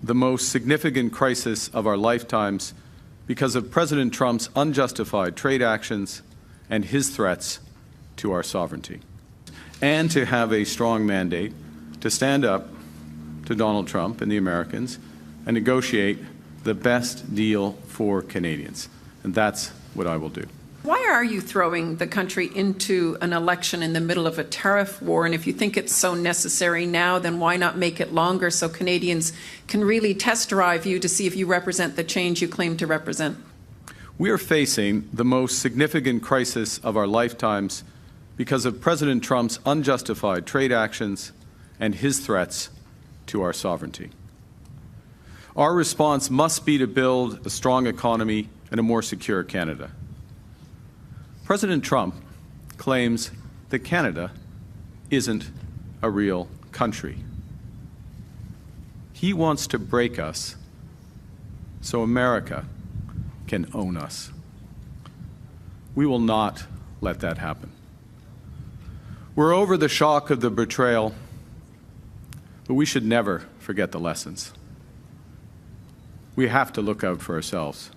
the most significant crisis of our lifetimes because of President Trump's unjustified trade actions and his threats to our sovereignty, and to have a strong mandate to stand up to Donald Trump and the Americans and negotiate the best deal for Canadians. And that's what I will do. Why are you throwing the country into an election in the middle of a tariff war? And if you think it's so necessary now, then why not make it longer so Canadians can really test drive you to see if you represent the change you claim to represent? We are facing the most significant crisis of our lifetimes because of President Trump's unjustified trade actions and his threats to our sovereignty. Our response must be to build a strong economy and a more secure Canada. President Trump claims that Canada isn't a real country. He wants to break us so America can own us. We will not let that happen. We're over the shock of the betrayal, but we should never forget the lessons. We have to look out for ourselves.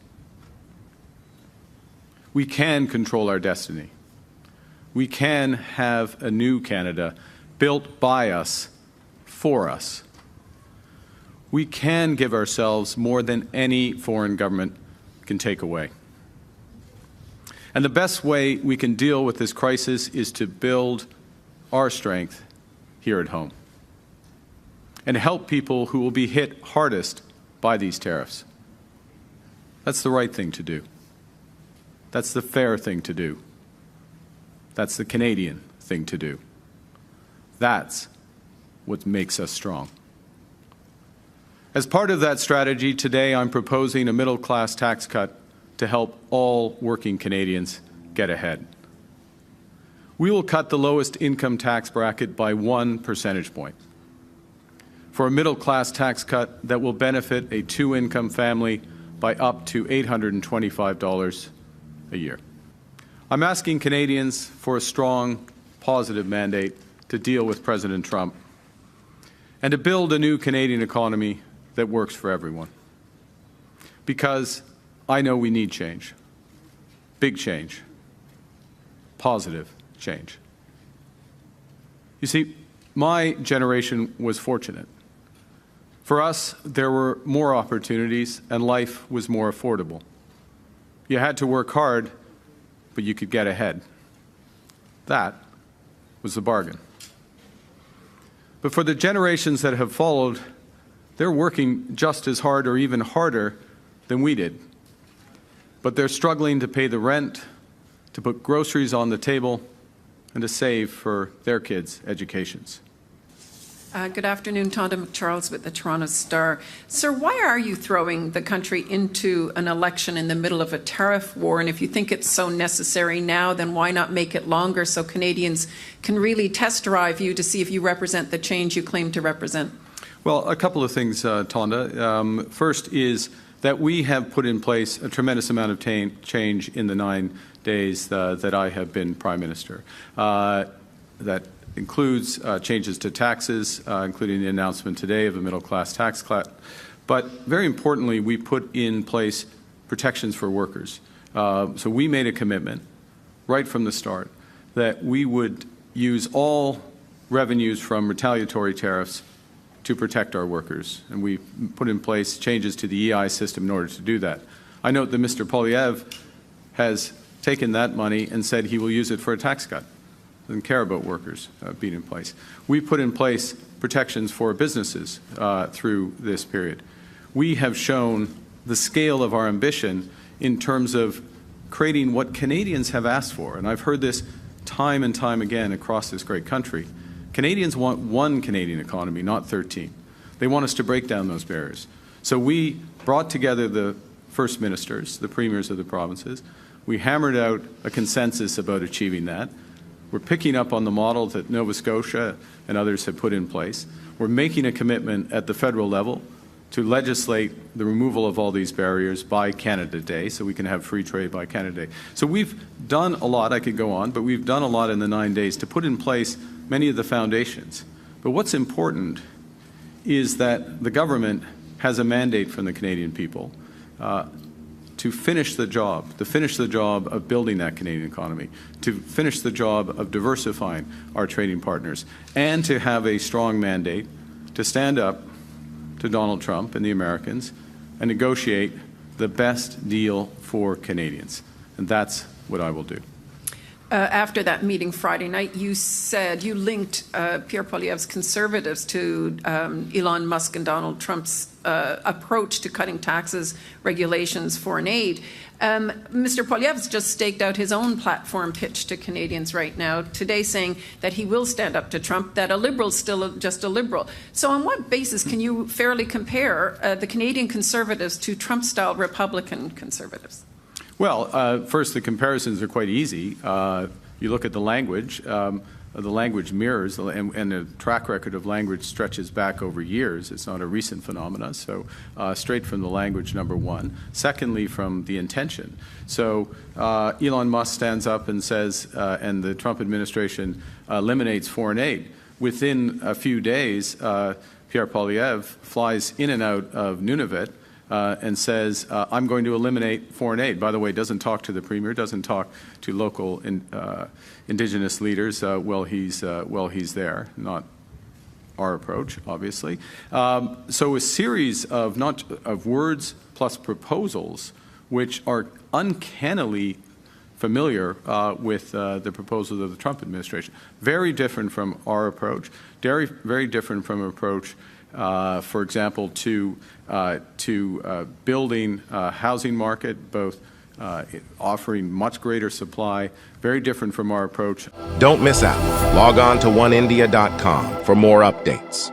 We can control our destiny. We can have a new Canada built by us, for us. We can give ourselves more than any foreign government can take away. And the best way we can deal with this crisis is to build our strength here at home and help people who will be hit hardest by these tariffs. That's the right thing to do. That's the fair thing to do. That's the Canadian thing to do. That's what makes us strong. As part of that strategy, today I'm proposing a middle-class tax cut to help all working Canadians get ahead. We will cut the lowest income tax bracket by 1 percentage point. For a middle-class tax cut that will benefit a two-income family by up to $825 a year. I'm asking Canadians for a strong, positive mandate to deal with President Trump and to build a new Canadian economy that works for everyone. Because I know we need change. Big change. Positive change. You see, my generation was fortunate. For us, there were more opportunities and life was more affordable. You had to work hard, but you could get ahead. That was the bargain. But for the generations that have followed, they're working just as hard or even harder than we did. But they're struggling to pay the rent, to put groceries on the table, and to save for their kids' educations. Good afternoon, Tonda McCharles with the Toronto Star. Sir, why are you throwing the country into an election in the middle of a tariff war? And if you think it's so necessary now, then why not make it longer so Canadians can really test drive you to see if you represent the change you claim to represent? Well, a couple of things, Tonda. First is that we have put in place a tremendous amount of change in the 9 days that I have been Prime Minister. That includes changes to taxes, including the announcement today of a middle-class tax cut. But very importantly, we put in place protections for workers. So we made a commitment right from the start that we would use all revenues from retaliatory tariffs to protect our workers. And we put in place changes to the EI system in order to do that. I note that Mr. Poilievre has taken that money and said he will use it for a tax cut. Doesn't care about workers being in place. We put in place protections for businesses through this period. We have shown the scale of our ambition in terms of creating what Canadians have asked for. And I've heard this time and time again across this great country. Canadians want one Canadian economy, not 13. They want us to break down those barriers. So we brought together the First Ministers, the Premiers of the provinces. We hammered out a consensus about achieving that. We're picking up on the model that Nova Scotia and others have put in place. We're making a commitment at the federal level to legislate the removal of all these barriers by Canada Day so we can have free trade by Canada Day. So we've done a lot, I could go on, but we've done a lot in the 9 days to put in place many of the foundations. But what's important is that the government has a mandate from the Canadian people to finish the job, of building that Canadian economy, to finish the job of diversifying our trading partners, and to have a strong mandate to stand up to Donald Trump and the Americans and negotiate the best deal for Canadians. And that's what I will do. After that meeting Friday night, you said you linked Pierre Poilievre's Conservatives to Elon Musk and Donald Trump's approach to cutting taxes, regulations, foreign aid. Mr. Poilievre's just staked out his own platform pitch to Canadians right now, today saying that he will stand up to Trump, that a liberal's still just a liberal. So on what basis can you fairly compare the Canadian Conservatives to Trump-style Republican Conservatives? Well, first, the comparisons are quite easy. You look at the language mirrors, and the track record of language stretches back over years. It's not a recent phenomenon, so straight from the language, number one. Secondly, from the intention. So Elon Musk stands up and says, and the Trump administration eliminates foreign aid. Within a few days, Pierre Poilievre flies in and out of Nunavut and says, I'm going to eliminate foreign aid. By the way, doesn't talk to the Premier, doesn't talk to local Indigenous leaders while he's there, not our approach, obviously. So a series of words plus proposals which are uncannily familiar with the proposals of the Trump administration. Very different from our approach, very different from an approach for example, to building a housing market, both offering much greater supply, very different from our approach. Don't miss out. Log on to oneindia.com for more updates.